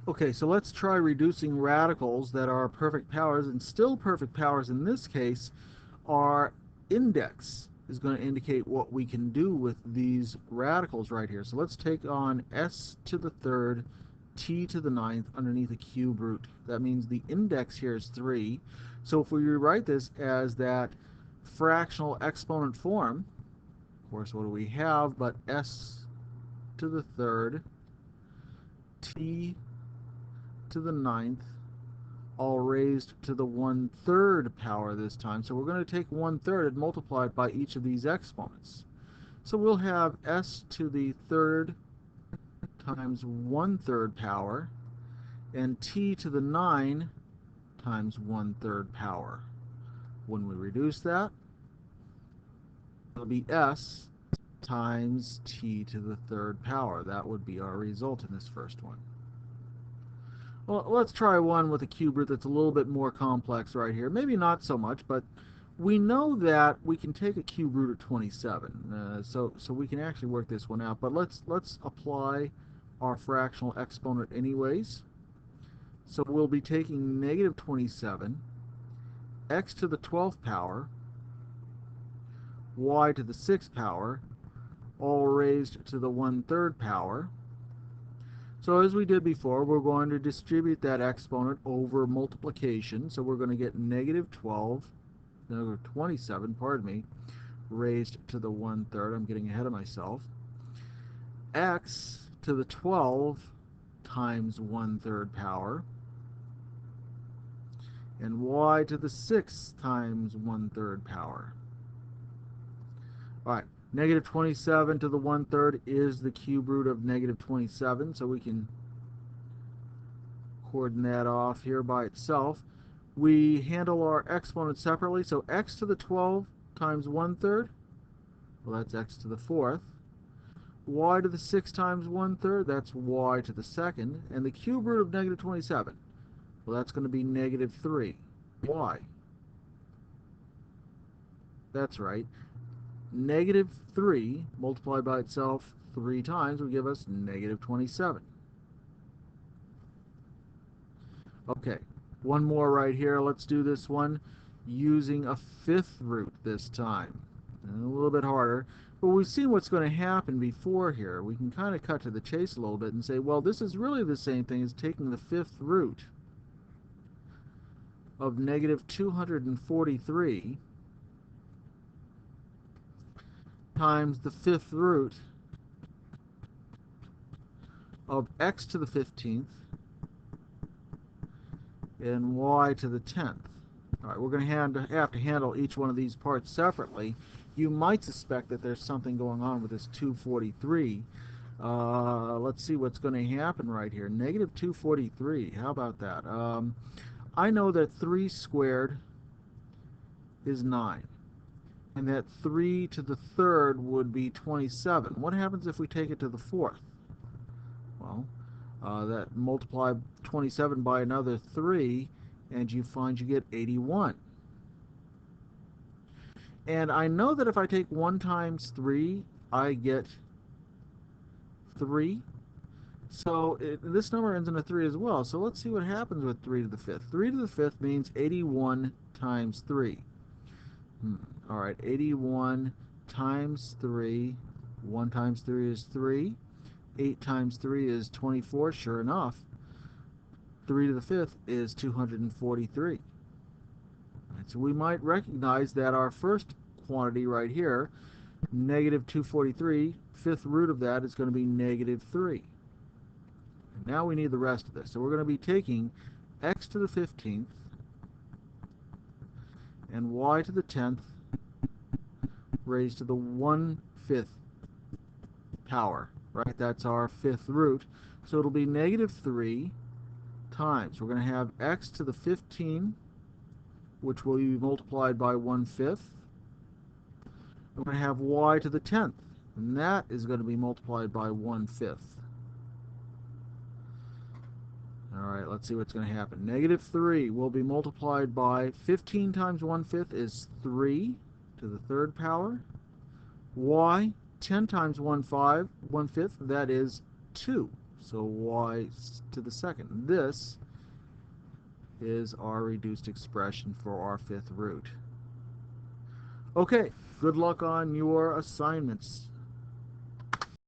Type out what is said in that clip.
Okay, so let's try reducing radicals that are perfect powers, and still perfect powers in this case. Our index is going to indicate what we can do with these radicals right here. So let's take on s to the third t to the ninth underneath a cube root. That means the index here is 3. So if we rewrite this as that fractional exponent form, of course, what do we have but s to the third t to the ninth, all raised to the 1/3 power this time. So we're going to take 1/3 and multiply it by each of these exponents. So we'll have s to the third times 1/3 power and t to the 9 times 1/3 power. When we reduce that, it'll be s times t to the third power. That would be our result in this first one. Well, let's try one with a cube root that's a little bit more complex right here. Maybe not so much, but we know that we can take a cube root of 27. So we can actually work this one out. But let's apply our fractional exponent anyways. So we'll be taking negative 27, x to the 12th power, y to the 6th power, all raised to the 1/3 power. So as we did before, we're going to distribute that exponent over multiplication. So we're going to get negative 27, pardon me, raised to the 1/3. I'm getting ahead of myself. X to the 12 times 1/3 power, and y to the 6 times 1/3 power. All right, negative 27 to the 1/3 is the cube root of negative 27, so we can cordon that off here by itself. We handle our exponents separately, so x to the 12 times 1/3, well, that's x to the 4th. Y to the 6 times 1/3, that's y to the 2nd. And the cube root of negative 27, well, that's going to be negative 3. Why? That's right. Negative 3 multiplied by itself 3 times will give us negative 27. Okay, one more right here. Let's do this one using a 5th root this time. And a little bit harder. But we've seen what's going to happen before here. We can kind of cut to the chase a little bit and say, well, this is really the same thing as taking the 5th root of negative 243 times the 5th root of x to the 15th and y to the 10th. All right, we're going to have to handle each one of these parts separately. You might suspect that there's something going on with this 243. Let's see what's going to happen right here. Negative 243, how about that? I know that 3 squared is 9, and that 3 to the 3rd would be 27. What happens if we take it to the 4th? Well, that multiply 27 by another 3, and you find you get 81. And I know that if I take 1 times 3, I get 3. So this number ends in a 3 as well. So let's see what happens with 3 to the 5th. 3 to the 5th means 81 times 3. All right, 81 times 3. 1 times 3 is 3. 8 times 3 is 24, sure enough. 3 to the 5th is 243. Right, so we might recognize that our first quantity right here, negative 243, 5th root of that is going to be negative 3. Now we need the rest of this. So we're going to be taking x to the 15th and y to the 10th raised to the 1/5 power, right? That's our 5th root. So it'll be negative 3 times. We're going to have x to the 15, which will be multiplied by 1/5. We're going to have y to the 10th, and that is going to be multiplied by 1/5. All right, let's see what's going to happen. Negative 3 will be multiplied by 15 times 1/5 is 3 to the 3rd power. Y, 10 times 1/5, that is 2. So y to the second. This is our reduced expression for our fifth root. Okay, good luck on your assignments.